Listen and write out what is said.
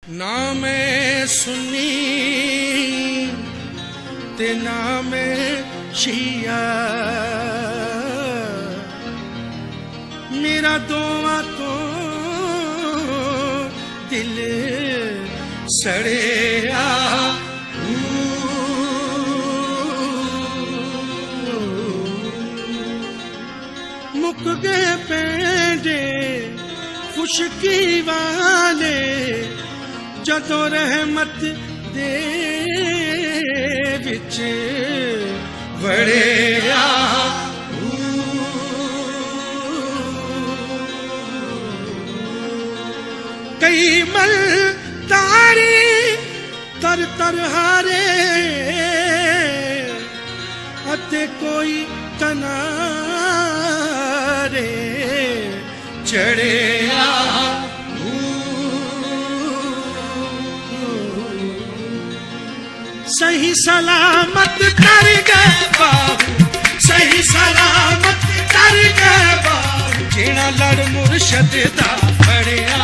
ना मैं सुन्नी ते ना मैं शिया, मेरा दोवां तो दिल सड़िया। मुक गए पेंडे खुशकी वाले, जदों रहमत दे विच वड़िया। कई मल तारी तर तर हारे, अते कोई तनारे चढ़िया। सही सलामत कर गए बाबू, सही सलामत कर गए बाबू, जेड़ा लड़ मुर्शद दा फड़िया।